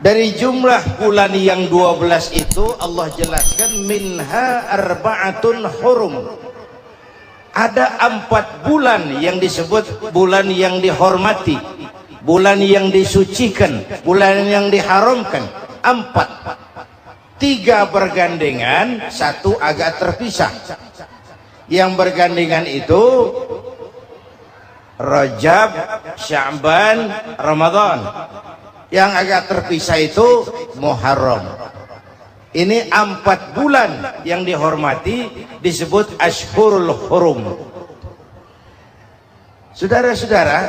Dari jumlah bulan yang 12 itu Allah jelaskan minha arba'atun hurum. Ada 4 bulan yang disebut bulan yang dihormati, bulan yang disucikan, bulan yang diharamkan. 4, 3 bergandengan, 1 agak terpisah. Yang bergandengan itu Rajab, Sya'ban, Ramadan. Yang agak terpisah itu Muharram. Ini 4 bulan yang dihormati disebut Ashhurul Hurum. Saudara-saudara,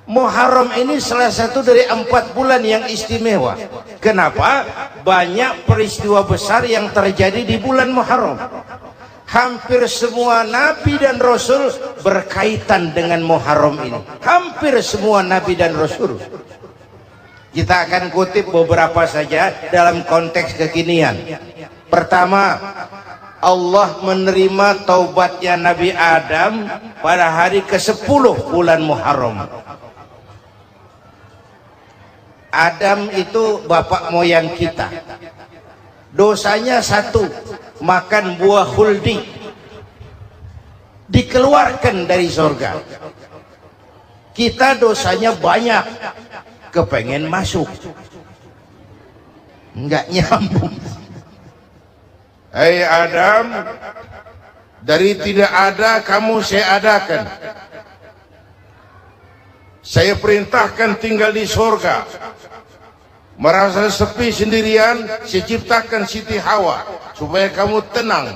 Muharram ini salah satu dari 4 bulan yang istimewa. Kenapa? Banyak peristiwa besar yang terjadi di bulan Muharram. Hampir semua nabi dan rasul berkaitan dengan Muharram ini. Hampir semua nabi dan rasul. Kita akan kutip beberapa saja dalam konteks kekinian. Pertama, Allah menerima taubatnya Nabi Adam pada hari ke-10 bulan Muharram. Adam itu bapak moyang kita. Dosanya 1, makan buah khuldi. Dikeluarkan dari surga. Kita dosanya banyak, kepengen masuk, nggak nyambung. Hei Adam, dari tidak ada kamu saya adakan. Saya perintahkan tinggal di surga. Merasa sepi sendirian, saya ciptakan Siti Hawa supaya kamu tenang.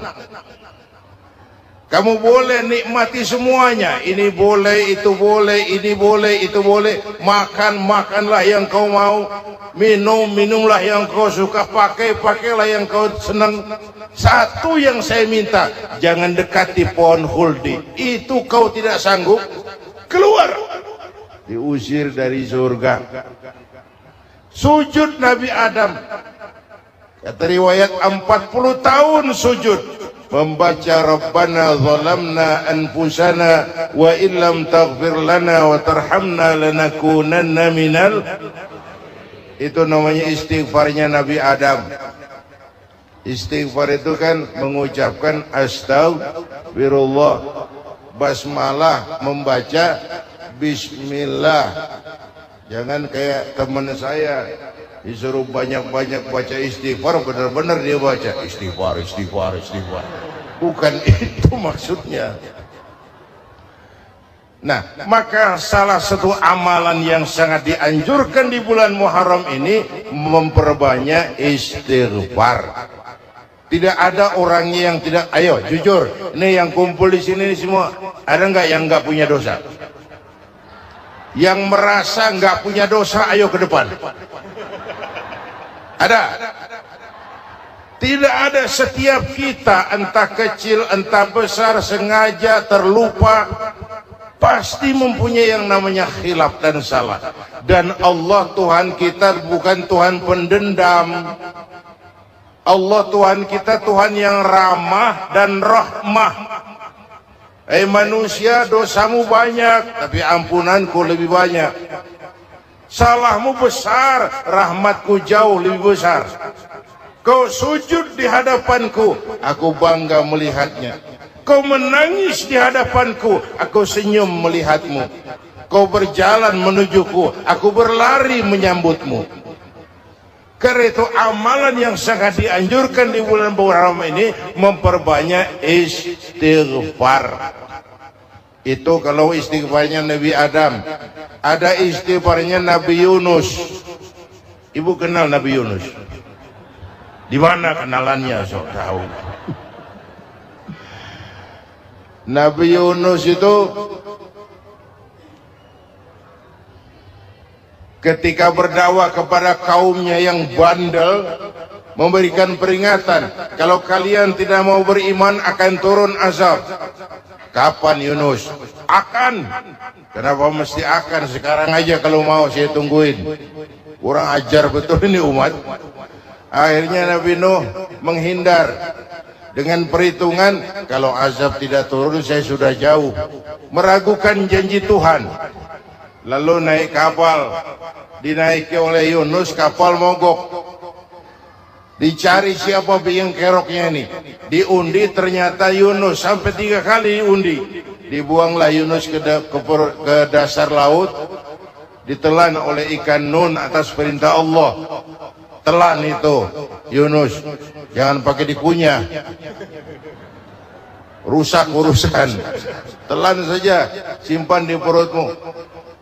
Kamu boleh nikmati semuanya. Ini boleh, itu boleh, ini boleh, itu boleh. Makan, makanlah yang kau mau. Minum, minumlah yang kau suka. Pakai, pakailah yang kau senang. Satu yang saya minta, jangan dekati pohon khuldi. Itu kau tidak sanggup, keluar. Diusir dari surga. Sujud Nabi Adam. Kata riwayat 40 tahun sujud. Membaca Rabbana zalamna anfusana wa illam taghfir lana wa tarhamna lanakunanna minal. Itu namanya istighfarnya Nabi Adam. Istighfar itu kan mengucapkan astagfirullah, basmalah, membaca bismillah. Jangan kayak teman saya disuruh banyak-banyak baca istighfar, benar-benar dia baca istighfar, istighfar, istighfar. Bukan itu maksudnya. Nah, maka salah satu amalan yang sangat dianjurkan di bulan Muharram ini memperbanyak istighfar. Tidak ada orangnya yang tidak. Ayo jujur, ini yang kumpul di sini semua, ada nggak yang nggak punya dosa? Yang merasa nggak punya dosa, ayo ke depan. Ada? Tidak ada. Setiap kita, entah kecil entah besar, sengaja terlupa, pasti mempunyai yang namanya khilaf dan salah. Dan Allah Tuhan kita bukan Tuhan pendendam. Allah Tuhan kita Tuhan yang ramah dan rahmah. Manusia, dosamu banyak, tapi ampunanku lebih banyak. Salahmu besar, rahmatku jauh lebih besar. Kau sujud di hadapanku, aku bangga melihatnya. Kau menangis di hadapanku, aku senyum melihatmu. Kau berjalan menujuku, aku berlari menyambutmu. Karena itu amalan yang sangat dianjurkan di bulan Muharram ini memperbanyak istighfar. Itu kalau istighfarnya Nabi Adam. Ada istighfarnya Nabi Yunus. Ibu kenal Nabi Yunus? Di mana kenalannya? Sok tahu. Nabi Yunus itu ketika berdakwah kepada kaumnya yang bandel, memberikan peringatan, kalau kalian tidak mau beriman akan turun azab. Kapan Yunus? Akan. Kenapa mesti akan? Sekarang aja kalau mau, saya tungguin. Kurang ajar betul ini umat. Akhirnya Nabi Nuh menghindar dengan perhitungan, kalau azab tidak turun saya sudah jauh. Meragukan janji Tuhan. lalu naik kapal, dinaiki oleh Yunus, kapal mogok. Dicari siapa biang keroknya ini, diundi ternyata Yunus, sampai 3 kali diundi. Dibuanglah Yunus ke dasar laut, ditelan oleh ikan Nun atas perintah Allah. Telan itu Yunus, jangan pakai dikunyah, rusak urusan. Telan saja, simpan di perutmu.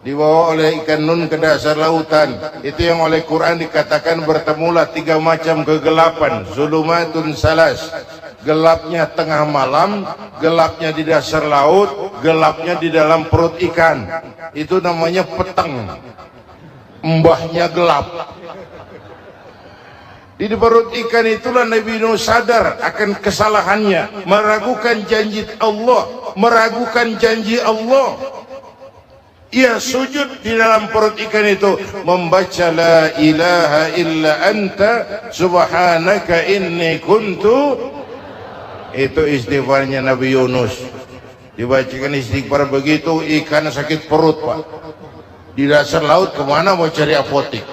Dibawa oleh ikan Nun ke dasar lautan. Itu yang oleh Quran dikatakan bertemulah 3 macam kegelapan. Zulumatun salas, gelapnya tengah malam, gelapnya di dasar laut, gelapnya di dalam perut ikan. Itu namanya peteng, mbahnya gelap. Di perut ikan itulah Nabi Nuh sadar akan kesalahannya, meragukan janji Allah, meragukan janji Allah. Ia sujud di dalam perut ikan itu, membaca la ilaha illa anta subhanaka inni kuntu. Itu istighfarnya Nabi Yunus. Dibacakan istighfar begitu, ikan sakit perut, Pak. Di dasar laut kemana mau cari apotik?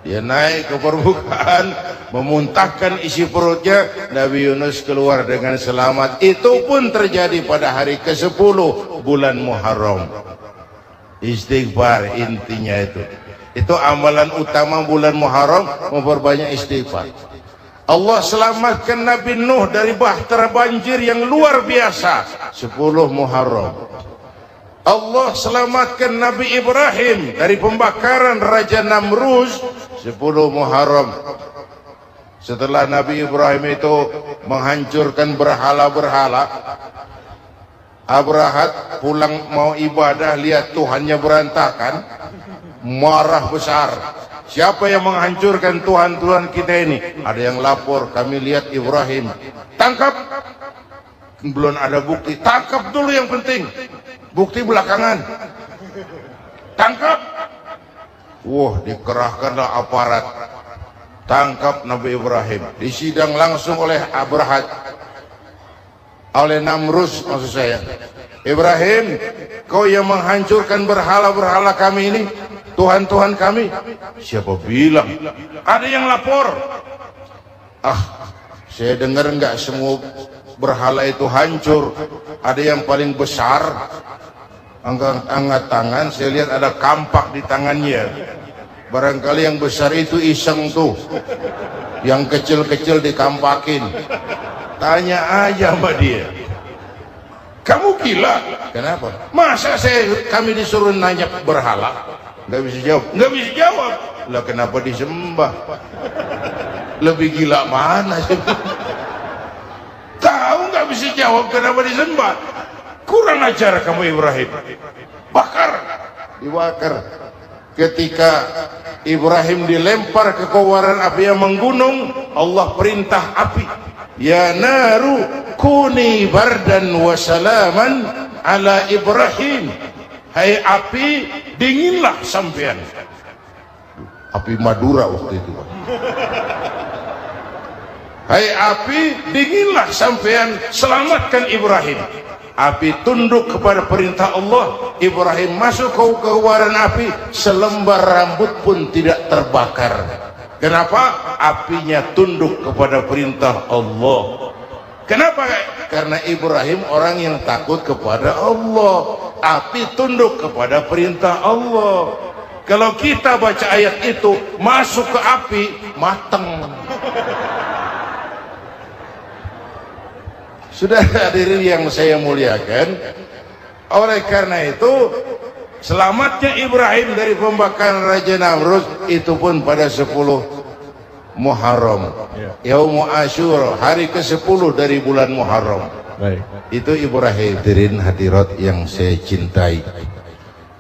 Dia naik ke permukaan, memuntahkan isi perutnya. Nabi Yunus keluar dengan selamat. Itu pun terjadi pada hari ke-10 bulan Muharram. Istighfar intinya itu. Itu amalan utama bulan Muharram, memperbanyak istighfar. Allah selamatkan Nabi Nuh dari bahtera banjir yang luar biasa 10 Muharram. Allah selamatkan Nabi Ibrahim dari pembakaran Raja Namruz 10 Muharram. Setelah Nabi Ibrahim itu menghancurkan berhala-berhala, Abrahat pulang mau ibadah, lihat Tuhannya berantakan, marah besar. Siapa yang menghancurkan Tuhan-Tuhan kita ini? Ada yang lapor, kami lihat Ibrahim. Tangkap. Belum ada bukti, tangkap dulu yang penting. Bukti belakangan. Tangkap. Wah, dikerahkanlah aparat. Tangkap Nabi Ibrahim. Disidang langsung oleh Abrahat, oleh Namruz maksud saya. Ibrahim, kau yang menghancurkan berhala-berhala kami ini, Tuhan-Tuhan kami. Siapa bilang? Ada yang lapor. Saya dengar enggak semua berhala itu hancur. Ada yang paling besar, angkat tangan, saya lihat ada kampak di tangannya. Barangkali yang besar itu iseng tuh, yang kecil-kecil dikampakin. Tanya aja sama dia, kamu gila? Kenapa? Masa kami disuruh nanya berhala? Nggak bisa jawab. Nggak bisa jawab. Lah kenapa disembah? Lebih gila mana sih? Tahu nggak bisa jawab kenapa disembah? Kurang ajar kamu Ibrahim. Bakar, dibakar. Ketika Ibrahim dilempar ke kobaran api yang menggunung, Allah perintah api, ya naru kuni bardan wa salaman ala Ibrahim. Hai api, dinginlah sampean. Api Madura waktu itu. Hai api, dinginlah sampean, selamatkan Ibrahim. Api tunduk kepada perintah Allah. Ibrahim masuk ke kobaran api, selembar rambut pun tidak terbakar. Kenapa? Apinya tunduk kepada perintah Allah. Kenapa? Karena Ibrahim orang yang takut kepada Allah. Api tunduk kepada perintah Allah. Kalau kita baca ayat itu, masuk ke api, mateng. Sudah hadirin yang saya muliakan, oleh karena itu selamatnya Ibrahim dari pembakaran Raja Namruz itu pun pada 10 Muharram, Yaumul Asyura, hari ke-10 dari bulan Muharram. Itu Ibrahim. Hadirin hadirat yang saya cintai,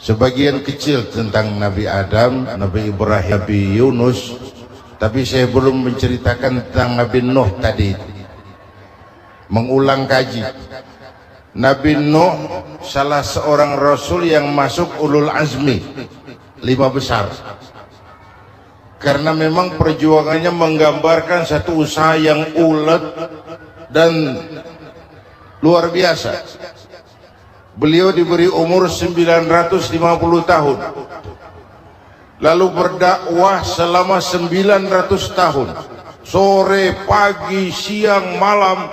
sebagian kecil tentang Nabi Adam, Nabi Ibrahim, Nabi Yunus, tapi saya belum menceritakan tentang Nabi Nuh tadi. Mengulang kaji, Nabi Nuh salah seorang rasul yang masuk ulul azmi 5 besar, karena memang perjuangannya menggambarkan satu usaha yang ulet dan luar biasa. Beliau diberi umur 950 tahun, lalu berdakwah selama 900 tahun, sore, pagi, siang, malam,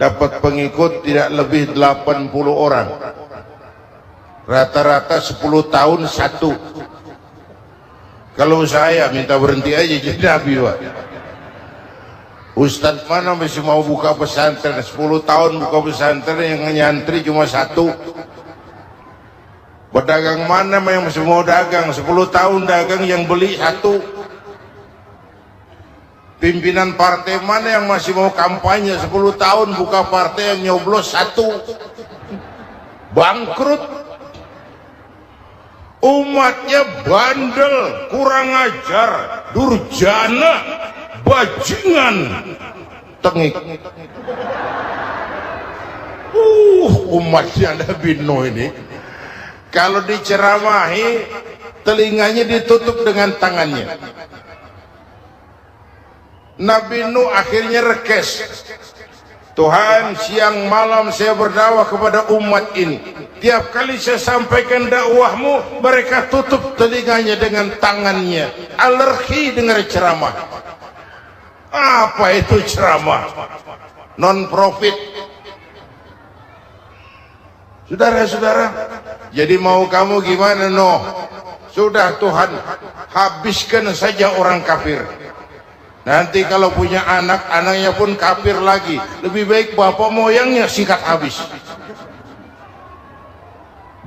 dapat pengikut tidak lebih 80 orang, rata-rata 10 tahun satu. Kalau saya minta berhenti aja jadi nabi, Pak. Ustadz mana masih mau buka pesantren 10 tahun buka pesantren, yang nyantri cuma satu. Pedagang mana yang masih mau dagang 10 tahun dagang yang beli satu. Pimpinan partai mana yang masih mau kampanye 10 tahun buka partai yang nyoblos satu. Bangkrut. Umatnya bandel, kurang ajar, durjana, bajingan, tengik. Umatnya Nabi Nuh ini kalau diceramahi telinganya ditutup dengan tangannya. Nabi Nuh akhirnya rekes. Tuhan, siang malam saya berdakwah kepada umat ini. Tiap kali saya sampaikan dakwahmu, mereka tutup telinganya dengan tangannya. Alergi dengar ceramah. Apa itu ceramah? Non profit. Saudara-saudara, jadi mau kamu gimana, Noh? Sudah Tuhan, habiskan saja orang kafir. Nanti kalau punya anak, anaknya pun kafir lagi. Lebih baik bapak moyangnya sikat habis.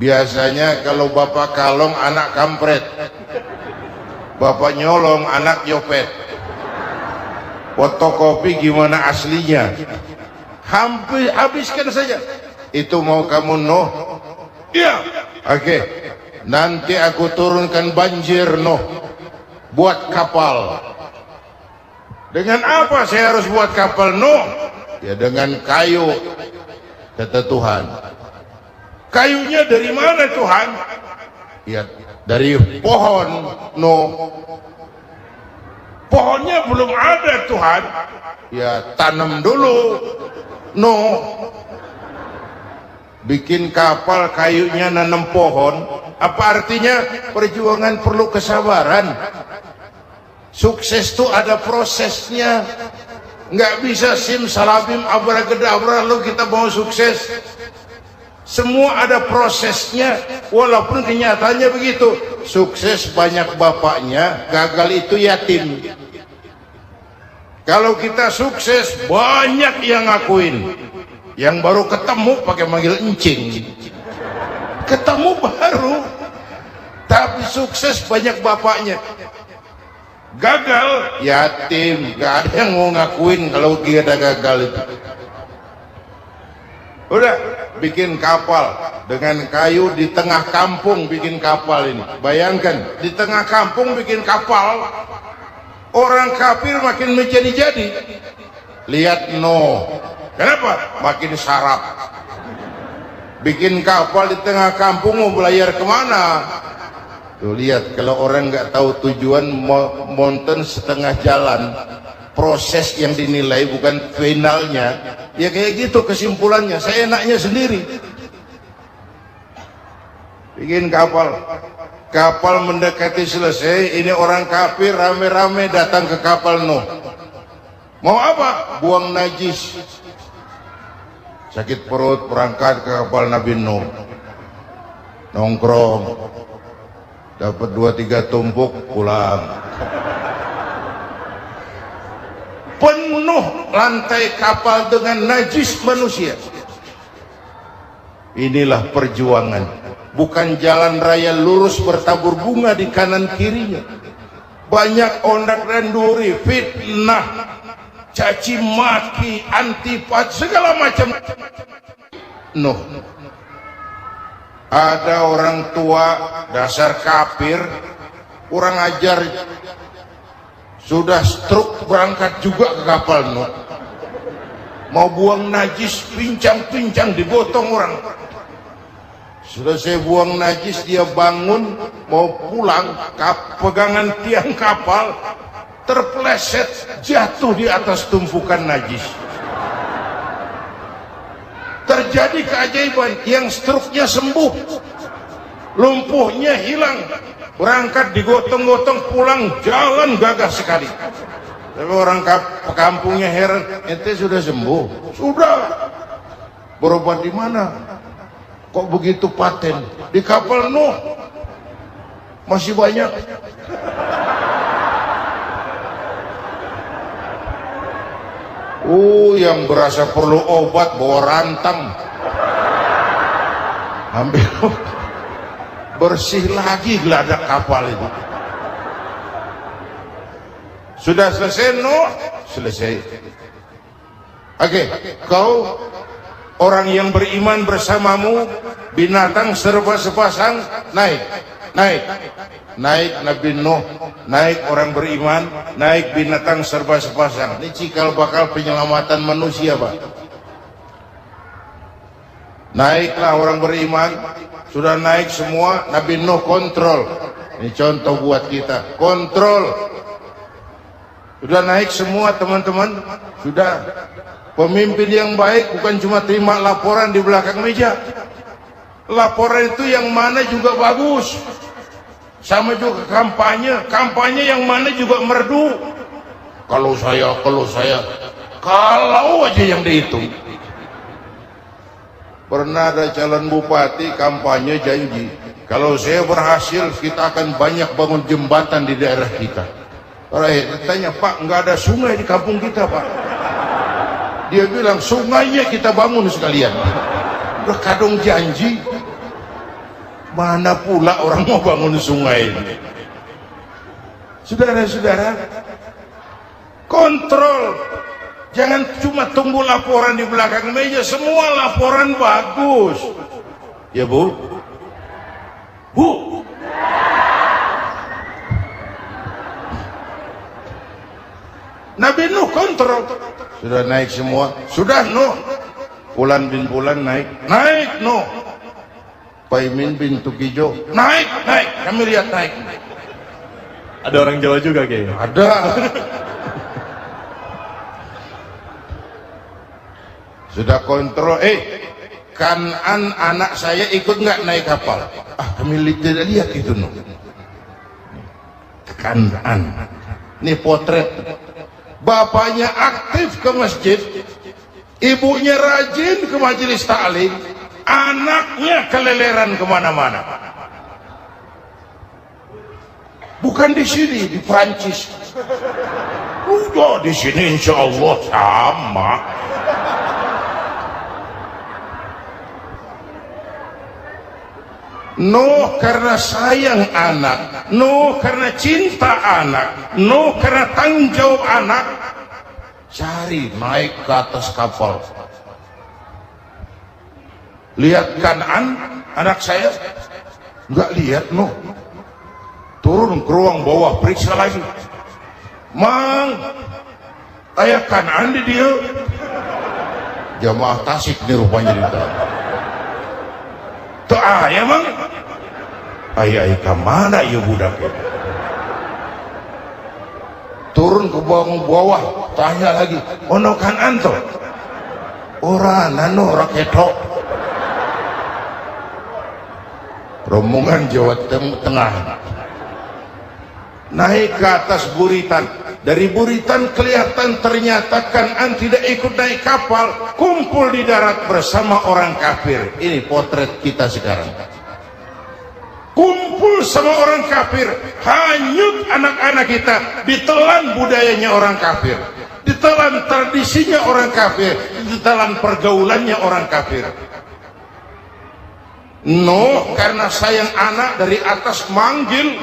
Biasanya kalau bapak kalong, anak kampret. Bapak nyolong, anak nyopet. Fotokopi gimana aslinya? Hampir habiskan saja. Itu mau kamu, Noh? Iya. Oke. Nanti aku turunkan banjir, Noh. Buat kapal. Dengan apa saya harus buat kapal, Nuh? Ya dengan kayu, kata Tuhan. Kayunya dari mana, Tuhan? Ya dari pohon, Nuh. Pohonnya belum ada, Tuhan. Ya tanam dulu, Nuh. Bikin kapal, kayunya nanam pohon. Apa artinya? Perjuangan perlu kesabaran. Sukses itu ada prosesnya. Nggak bisa simsalabim abracadabra lalu kita mau sukses. Semua ada prosesnya. Walaupun kenyataannya begitu. Sukses banyak bapaknya, gagal itu yatim. Kalau kita sukses banyak yang ngakuin. Yang baru ketemu pakai manggil encing. Ketemu baru, tapi sukses banyak bapaknya. Gagal yatim, gak ada yang mau ngakuin kalau kita gagal itu. Udah bikin kapal dengan kayu di tengah kampung, bikin kapal ini. Bayangkan di tengah kampung bikin kapal, orang kafir makin menjadi-jadi. Lihat Nuh, kenapa? Makin sarap. Bikin kapal di tengah kampung mau belayar kemana? Tuh lihat, kalau orang nggak tahu tujuan, mountain setengah jalan, proses yang dinilai bukan finalnya, ya kayak gitu kesimpulannya. Saya enaknya sendiri. Bikin kapal mendekati selesai, ini orang kafir rame-rame datang ke kapal Nuh. Mau apa? Buang najis. Sakit perut, berangkat ke kapal Nabi Nuh. Nongkrong. Dapat 2-3 tumpuk, pulang. Penuh lantai kapal dengan najis manusia. Inilah perjuangan. Bukan jalan raya lurus bertabur bunga di kanan kirinya. Banyak ondak dan duri, fitnah, caci maki, antipat, segala macam. Nuh. Ada orang tua dasar kafir, kurang ajar, sudah stroke berangkat juga ke kapal Nuh. Mau buang najis, pincang-pincang dibotong orang. Sudah saya buang najis, dia bangun mau pulang, pegangan tiang kapal terpleset, jatuh di atas tumpukan najis. terjadi keajaiban, yang struknya sembuh, lumpuhnya hilang, berangkat digotong-gotong pulang jalan gagah sekali. Tapi orang kampungnya heran, ente sudah sembuh? Sudah. Berobat di mana? Kok begitu paten? Di kapal Nuh. Masih banyak. Yang berasa perlu obat bawa rantang, ambil bersih lagi geladak kapal itu. Sudah selesai Nuh? Selesai. Oke, kau orang yang beriman bersamamu, binatang serba sepasang, naik Nabi Nuh, naik orang beriman, naik binatang serba sepasang. Ini cikal bakal penyelamatan manusia, Pak. Naiklah orang beriman, sudah naik semua, Nabi Nuh kontrol. Ini contoh buat kita, kontrol. Sudah naik semua teman-teman, sudah. Pemimpin yang baik bukan cuma terima laporan di belakang meja. Laporan itu yang mana juga bagus. Sama juga kampanye yang mana juga merdu. Kalau aja yang dihitung. Pernah ada calon bupati kampanye janji, kalau saya berhasil kita akan banyak bangun jembatan di daerah kita. Orang tanya, Pak, nggak ada sungai di kampung kita, Pak. Dia bilang, sungainya kita bangun sekalian. Udah kadung janji, mana pula orang mau bangun sungai ini. Saudara-saudara, kontrol. Jangan cuma tunggu laporan di belakang meja, semua laporan bagus. Ya Bu? Bu? Nabi Nuh kontrol. Sudah naik semua. Sudah Nuh. Pulan bin Pulan naik. Naik Nuh. Paimin bin Tukijo. Naik. Kami lihat naik. Ada orang Jawa juga kayaknya. Ada. Sudah kontrol. Kanan anak saya ikut nggak naik kapal? Kami tidak lihat itu Nuh. Kanan. Ini potret. Bapaknya aktif ke masjid, ibunya rajin ke majelis taklim, anaknya keleleran kemana-mana. Bukan di sini, di Prancis. Udah di sini insya Allah sama. Nuh karena sayang anak, Nuh karena cinta anak, Nuh karena tanggung jawab anak, cari naik ke atas kapal. Lihat Kanan, anak saya, nggak lihat Nuh. Turun ke ruang bawah, periksa lagi. Mang, ayah Kanan di dia. Jamaah Tasik nih rupanya di dalam. Tuh ayah Mang. Ayah kemana ya budak ya? Turun ke bawah, tanya lagi, ono Kanan tuh? Ora nano raketok. Rombongan Jawa Tengah naik ke atas buritan. Dari buritan kelihatan ternyata Kanan tidak ikut naik kapal, kumpul di darat bersama orang kafir. Ini potret kita sekarang. Kumpul sama orang kafir, hanyut anak-anak kita, ditelan budayanya orang kafir, ditelan tradisinya orang kafir, ditelan pergaulannya orang kafir. Nuh karena sayang anak dari atas manggil.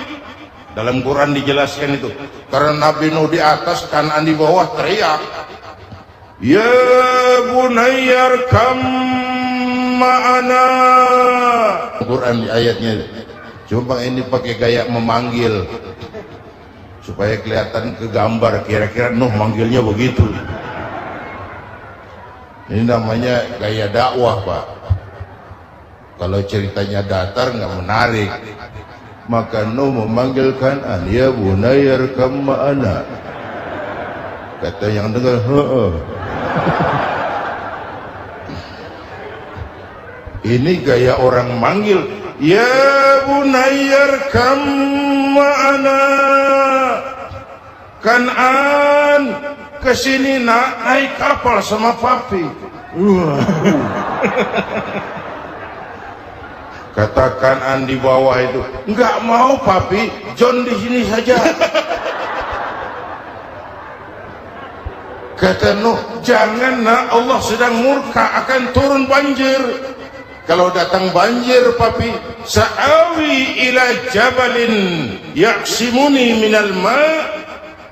Dalam Quran dijelaskan itu, karena Nabi Nuh di atas, Kanan di bawah, teriak, ya bunayyar kam ma'ana. Quran di ayatnya, coba ini pakai gaya memanggil supaya kelihatan kegambar, kira-kira Nuh manggilnya begitu. Ini namanya gaya dakwah, Pak. Kalau ceritanya datar nggak menarik. Maka Nuh memanggil Kanan, ya bunayyar kam ma'ana. Kata yang dengar, Ini gaya orang manggil, ya bunayyar kam ma'ana Kan'an, kesini nak, naik kapal sama papi. Kata Kan'an di bawah itu, enggak mau papi, John di sini saja. Kata Nuh, jangan nak, Allah sedang murka, akan turun banjir. Kalau datang banjir papi, sa'awi ila jabalin yaksimuni minal ma',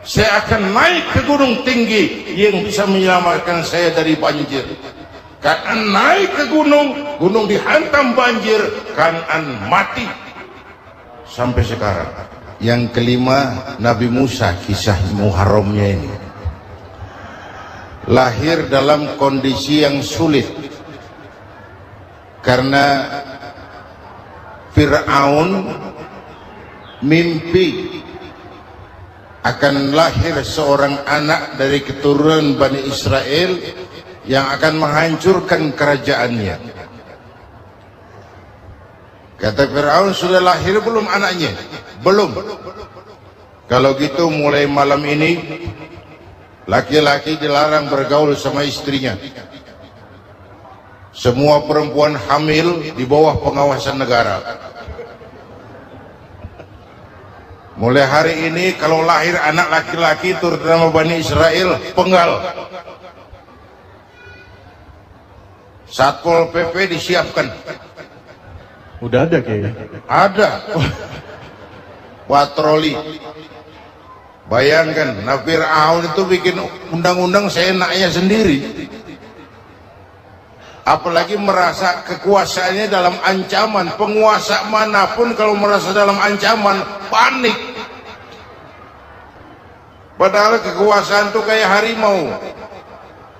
saya akan naik ke gunung tinggi yang bisa menyelamatkan saya dari banjir. Kan'an naik ke gunung, gunung dihantam banjir, Kan'an mati sampai sekarang. Yang kelima, Nabi Musa, kisah Muharramnya ini lahir dalam kondisi yang sulit karena Fir'aun mimpi akan lahir seorang anak dari keturunan Bani Israel yang akan menghancurkan kerajaannya. Kata Fir'aun, sudah lahir belum anaknya? Belum. Kalau gitu mulai malam ini laki-laki dilarang bergaul sama istrinya. Semua perempuan hamil di bawah pengawasan negara. Mulai hari ini kalau lahir anak laki-laki terutama Bani Israel, penggal. Satpol PP disiapkan. Udah ada kayaknya. Ada. Patroli. Bayangkan, nah Fir'aun itu bikin undang-undang seenaknya sendiri. Apalagi merasa kekuasaannya dalam ancaman. Penguasa manapun kalau merasa dalam ancaman, panik. Padahal kekuasaan itu kayak harimau,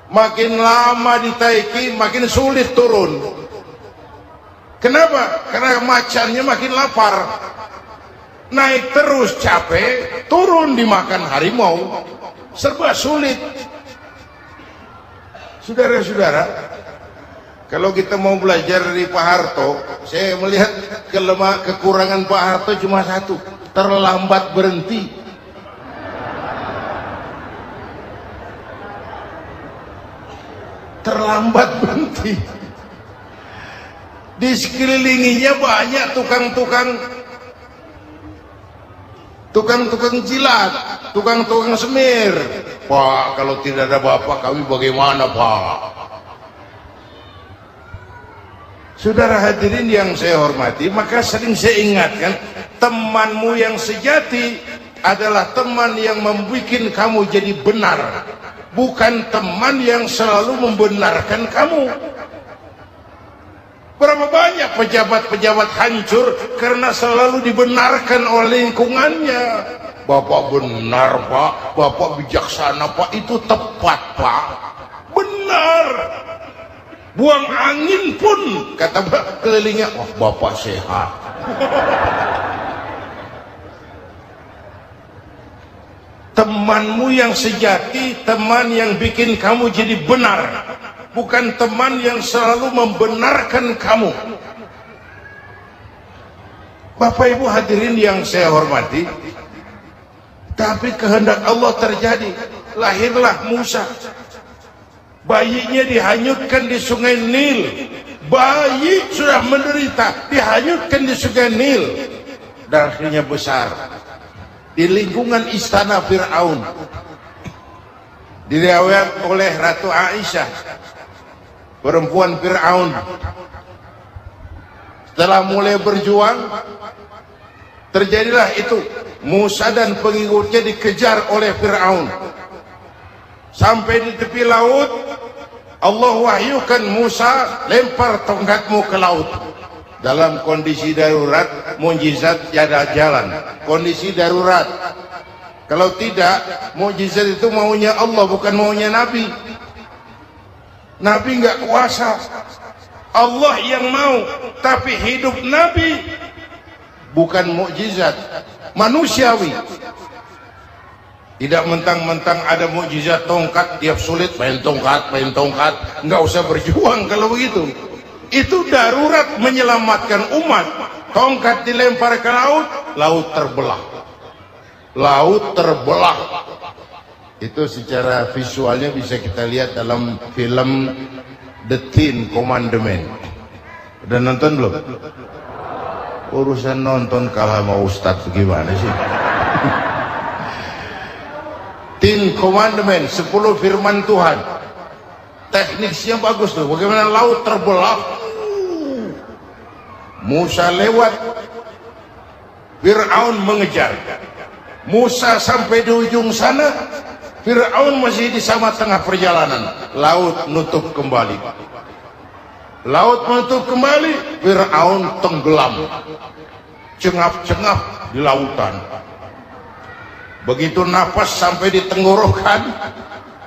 makin lama ditaiki makin sulit turun. Kenapa? Karena macannya makin lapar, naik terus capek, turun dimakan harimau, serba sulit. Saudara-saudara, kalau kita mau belajar dari Pak Harto, saya melihat kekurangan Pak Harto cuma satu, terlambat berhenti. Terlambat berhenti. Di sekelilinginya banyak tukang jilat, tukang semir. Pak, kalau tidak ada bapak kami bagaimana, Pak? Saudara hadirin yang saya hormati, maka sering saya ingatkan, temanmu yang sejati adalah teman yang membuat kamu jadi benar, bukan teman yang selalu membenarkan kamu. Berapa banyak pejabat-pejabat hancur karena selalu dibenarkan oleh lingkungannya. Bapak benar, Pak. Bapak bijaksana, Pak. Itu tepat, Pak. Benar. Buang angin pun, kata kelilingnya, wah, Bapak sehat. Temanmu yang sejati, teman yang bikin kamu jadi benar, bukan teman yang selalu membenarkan kamu. Bapak Ibu hadirin yang saya hormati, tapi kehendak Allah terjadi. Lahirlah Musa, bayinya dihanyutkan di sungai Nil. Bayi sudah menderita, dihanyutkan di sungai Nil, dan akhirnya besar di lingkungan istana Fir'aun. Diriwayat oleh Ratu Aisyah, perempuan Fir'aun, setelah mulai berjuang, terjadilah itu. Musa dan pengikutnya dikejar oleh Fir'aun. Sampai di tepi laut, Allah wahyukan Musa, lempar tongkatmu ke laut. Dalam kondisi darurat, mukjizat tiada jalan. Kondisi darurat. Kalau tidak, mukjizat itu maunya Allah, bukan maunya Nabi. Nabi nggak kuasa, Allah yang mau. Tapi hidup Nabi bukan mukjizat, manusiawi. Tidak mentang-mentang ada mukjizat tongkat, tiap sulit main tongkat, nggak usah berjuang kalau begitu. Itu darurat menyelamatkan umat. Tongkat dilempar ke laut, laut terbelah. Laut terbelah. Itu secara visualnya bisa kita lihat dalam film The Ten Commandment. Udah nonton belum? Urusan nonton kalah sama Ustadz gimana sih? Ten Commandment, 10 firman Tuhan. Tekniknya bagus tuh. Bagaimana laut terbelah, Musa lewat, Fir'aun mengejar. Musa sampai di ujung sana, Fir'aun masih di sama tengah perjalanan. Laut nutup kembali. Laut menutup kembali, Fir'aun tenggelam, cengap-cengap di lautan. Begitu napas sampai di tenggorokan,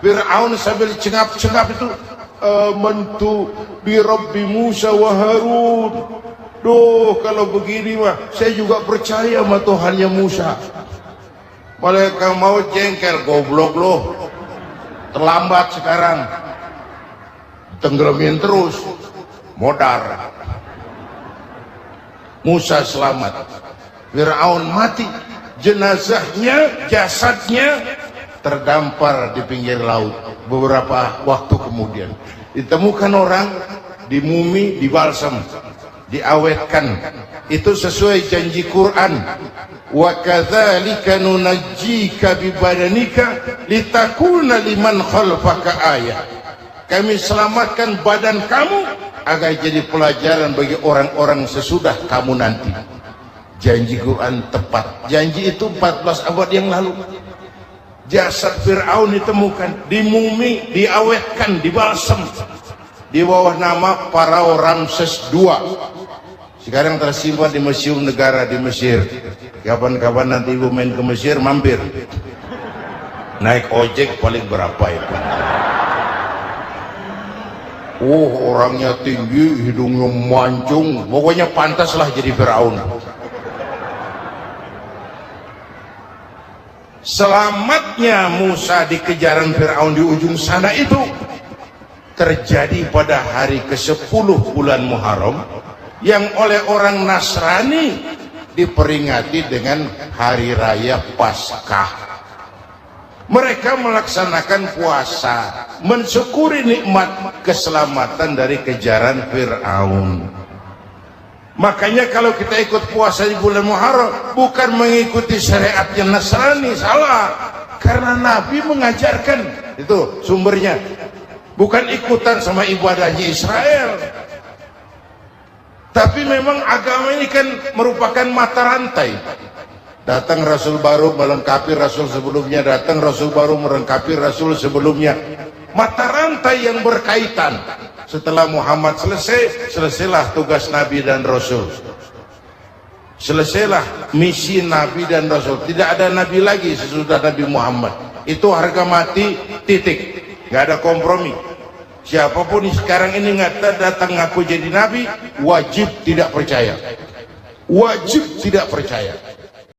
Fir'aun sambil cengap-cengap itu, amantu bi Rabbi Musa wa Harun. Duh, kalau begini mah saya juga percaya sama Tuhannya Musa. Mereka mau jengkel, goblok loh, terlambat sekarang, tenggelamin terus, modar. Musa selamat, Fir'aun mati, jenazahnya, jasadnya terdampar di pinggir laut. Beberapa waktu kemudian ditemukan orang, di mumi, di balsam, diawetkan. Itu sesuai janji Quran, wa kadzalika nunajjika bi badanika litakuna liman khalfaka ayah. Kami selamatkan badan kamu agar jadi pelajaran bagi orang-orang sesudah kamu nanti. Janji Quran tepat. Janji itu 14 abad yang lalu. Jasad Fir'aun ditemukan, di mumi, diawetkan, dibalsam, di bawah nama Pharaoh Ramses II. Sekarang tersimpan di Museum Negara di Mesir. Kapan-kapan nanti ibu main ke Mesir, mampir. Naik ojek paling berapa itu? Orangnya tinggi, hidungnya mancung, pokoknya pantaslah jadi Fir'aun. Selamatnya Musa di kejaran Fir'aun di ujung sana itu terjadi pada hari ke-10 bulan Muharram, yang oleh orang Nasrani diperingati dengan hari raya Paskah. Mereka melaksanakan puasa, mensyukuri nikmat keselamatan dari kejaran Fir'aun. Makanya kalau kita ikut puasa di bulan Muharram, bukan mengikuti syariatnya Nasrani, salah. Karena Nabi mengajarkan, itu sumbernya. Bukan ikutan sama ibadahnya Israel. Tapi memang agama ini kan merupakan mata rantai. Datang Rasul baru melengkapi Rasul sebelumnya, datang Rasul baru melengkapi Rasul sebelumnya. Mata rantai yang berkaitan. Setelah Muhammad selesai, selesailah tugas Nabi dan Rasul. Selesailah misi Nabi dan Rasul. Tidak ada Nabi lagi sesudah Nabi Muhammad. Itu harga mati, titik. Gak ada kompromi. Siapapun sekarang ini nggak datang ngaku jadi Nabi, wajib tidak percaya. Wajib tidak percaya.